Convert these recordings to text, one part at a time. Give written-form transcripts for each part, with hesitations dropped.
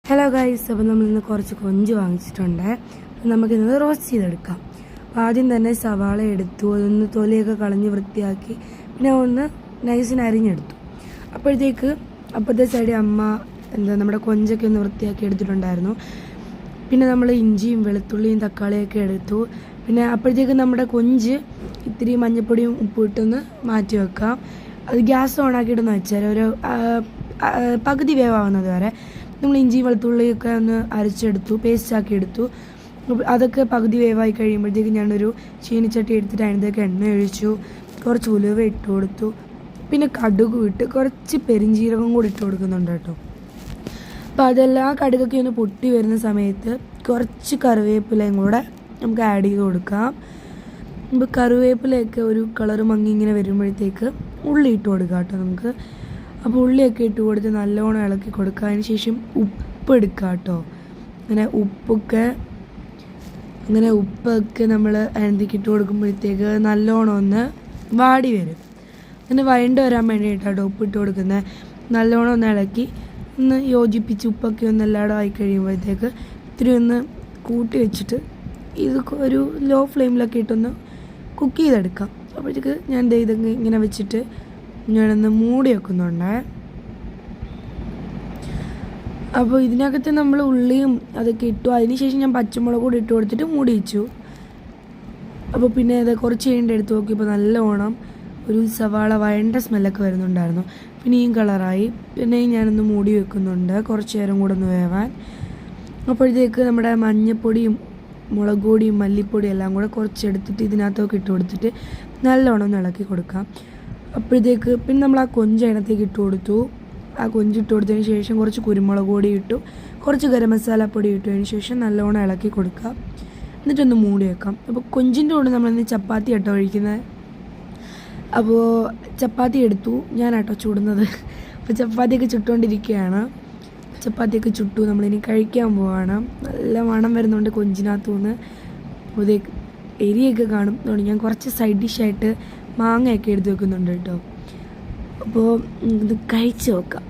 Hello guys, അപ്പോൾ നമ്മളിന്ന് കുറച്ച് കൊഞ്ച് വാങ്ങിച്ചിട്ടുണ്ട്. നമുക്കിന്ന് റോസ്റ്റ് ചെയ്തെടുക്കാം. അപ്പോൾ ആദ്യം തന്നെ സവാള എടുത്തു, അതൊന്ന് തൊലിയൊക്കെ കളഞ്ഞ് വൃത്തിയാക്കി, പിന്നെ ഒന്ന് നൈസിന് അരിഞ്ഞെടുത്തു. അപ്പോഴത്തെ സൈഡിൽ അമ്മ നമ്മുടെ കൊഞ്ചൊക്കെ ഒന്ന് വൃത്തിയാക്കി എടുത്തിട്ടുണ്ടായിരുന്നു. പിന്നെ നമ്മൾ ഇഞ്ചിയും വെളുത്തുള്ളിയും തക്കാളിയൊക്കെ എടുത്തു. പിന്നെ അപ്പോഴത്തേക്ക് നമ്മുടെ കൊഞ്ച് ഇത്തിരി മഞ്ഞൾപ്പൊടിയും ഉപ്പും ഇട്ടൊന്ന് മാറ്റി വെക്കാം. അത് ഗ്യാസ് ഓണാക്കിയിട്ടൊന്ന് വെച്ചാൽ ഒരു പകുതി വേവാവുന്നത് വരെ നമ്മൾ ഇഞ്ചി വെളുത്തുള്ളിയൊക്കെ ഒന്ന് അരച്ചെടുത്തു, പേസ്റ്റാക്കി എടുത്തു. അതൊക്കെ പകുതി വേവായി കഴിയുമ്പോഴത്തേക്ക് ഞാനൊരു ചീനിച്ചട്ടി എടുത്തിട്ട് അതിനകത്തേക്ക് എണ്ണ ഒഴിച്ചു, കുറച്ച് ഉലുവ ഇട്ട് കൊടുത്തു, പിന്നെ കടുക് ഇട്ട് കുറച്ച് പെരിഞ്ചീരകം കൂടി ഇട്ട് കൊടുക്കുന്നുണ്ട് കേട്ടോ. അപ്പോൾ അതെല്ലാം കടുകൊക്കെ ഒന്ന് പൊട്ടി വരുന്ന സമയത്ത് കുറച്ച് കറിവേപ്പിലയും കൂടെ നമുക്ക് ആഡ് ചെയ്ത് കൊടുക്കാം. ഇപ്പോൾ കറിവേപ്പിലയൊക്കെ ഒരു കളറ് മങ്ങി ഇങ്ങനെ വരുമ്പോഴത്തേക്ക് ഉള്ളി ഇട്ട് കൊടുക്കാം കേട്ടോ നമുക്ക്. അപ്പോൾ ഉള്ളിയൊക്കെ ഇട്ട് കൊടുത്ത് നല്ലോണം ഇളക്കി കൊടുക്കുക. അതിന് ശേഷം ഉപ്പ് എടുക്കുക കേട്ടോ. ഉപ്പൊക്കെ നമ്മൾ അതിനകത്തേക്ക് ഇട്ട് കൊടുക്കുമ്പോഴത്തേക്ക് നല്ലോണം ഒന്ന് വാടി വരും. അങ്ങനെ വഴണ്ട് വരാൻ വേണ്ടിയിട്ടാട്ടോ ഉപ്പിട്ട് കൊടുക്കുന്നത്. നല്ലോണം ഒന്ന് ഇളക്കി ഒന്ന് യോജിപ്പിച്ച് ഉപ്പൊക്കെ ഒന്ന് എല്ലായിടും ആയി കഴിയുമ്പോഴത്തേക്ക് ഇത്തിരി ഒന്ന് കൂട്ടി വെച്ചിട്ട് ഇത് ഒരു ലോ ഫ്ലെയിമിലൊക്കെ ഇട്ടൊന്ന് കുക്ക് ചെയ്തെടുക്കാം. അപ്പോഴത്തേക്ക് ഞാൻ ഇതൊക്കെ ഇങ്ങനെ വെച്ചിട്ട് ഞാനൊന്ന് മൂടി വെക്കുന്നുണ്ട്. അപ്പോൾ ഇതിനകത്ത് നമ്മൾ ഉള്ളിയും അതൊക്കെ ഇട്ടു. അതിനുശേഷം ഞാൻ പച്ചമുളക് കൂടി ഇട്ട് കൊടുത്തിട്ട് മൂടി വെച്ചു. അപ്പോൾ പിന്നെ ഇത് കുറച്ച് കഴിഞ്ഞിട്ട് എടുത്ത് നോക്കിയപ്പോൾ നല്ലോണം ഒരു സവാള വഴണ്ട സ്മെല്ലൊക്കെ വരുന്നുണ്ടായിരുന്നു. പിന്നെയും കളറായി. പിന്നെയും ഞാനൊന്ന് മൂടി വെക്കുന്നുണ്ട് കുറച്ച് നേരം കൂടെ ഒന്ന് വേവാൻ. അപ്പോഴത്തേക്ക് നമ്മുടെ മഞ്ഞൾപ്പൊടിയും മുളക് പൊടിയും മല്ലിപ്പൊടിയും എല്ലാം കൂടെ കുറച്ചെടുത്തിട്ട് ഇതിനകത്തൊക്കെ ഇട്ട് കൊടുത്തിട്ട് നല്ലോണം ഒന്ന് ഇളക്കി കൊടുക്കാം. അപ്പോഴത്തേക്ക് പിന്നെ നമ്മൾ ആ കൊഞ്ച് അതിനകത്തേക്ക് ഇട്ട് കൊടുത്തു. ആ കൊഞ്ച് ഇട്ട് കൊടുത്തതിന് ശേഷം കുറച്ച് കുരുമുളക് പൊടി ഇട്ടു, കുറച്ച് ഗരം മസാലപ്പൊടി ഇട്ടതിന് ശേഷം നല്ലോണം ഇളക്കി കൊടുക്കുക. എന്നിട്ടൊന്ന് മൂടി വെക്കാം. അപ്പോൾ കൊഞ്ചിൻ്റെ കൂടെ നമ്മളിന്ന് ചപ്പാത്തി കേട്ടോ ഒഴിക്കുന്നത്. അപ്പോൾ ചപ്പാത്തി എടുത്തു ഞാനാട്ടോ ചുടുന്നത്. അപ്പോൾ ചപ്പാത്തിയൊക്കെ ചുട്ടുകൊണ്ടിരിക്കുകയാണ്. ചപ്പാത്തിയൊക്കെ ചുട്ടു, നമ്മളിനി കഴിക്കാൻ പോവാണ്. നല്ല മണം വരുന്നുണ്ട് കൊഞ്ചിനകത്തുനിന്ന്. അപ്പോൾ എരിയൊക്കെ കാണും. അതുകൊണ്ട് ഞാൻ കുറച്ച് സൈഡ് ഡിഷായിട്ട് മാങ്ങയൊക്കെ എടുത്ത് വെക്കുന്നുണ്ട് കേട്ടോ. അപ്പോൾ ഇത് കഴിച്ച് നോക്കാം.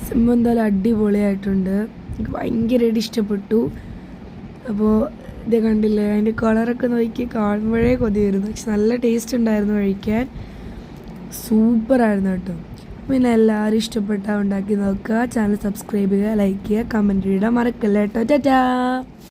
സംഭവം എന്തായാലും അടിപൊളിയായിട്ടുണ്ട്. എനിക്ക് ഭയങ്കരമായിട്ട് ഇഷ്ടപ്പെട്ടു. അപ്പോൾ ഇത് കണ്ടില്ലേ, അതിൻ്റെ കളറൊക്കെ നോക്കി കാണുമ്പോഴേ കൊതി വരുന്നു. പക്ഷെ നല്ല ടേസ്റ്റ് ഉണ്ടായിരുന്നു കഴിക്കാൻ. സൂപ്പറായിരുന്നു കേട്ടോ. പിന്നെ എല്ലാവരും ഇഷ്ടപ്പെട്ടാൽ ഉണ്ടാക്കി നോക്കുക. ചാനൽ സബ്സ്ക്രൈബ് ചെയ്യുക, ലൈക്ക് ചെയ്യുക, കമൻറ്റ് ചെയ്യുക മറക്കല്ല കേട്ടോ. ടാറ്റാ.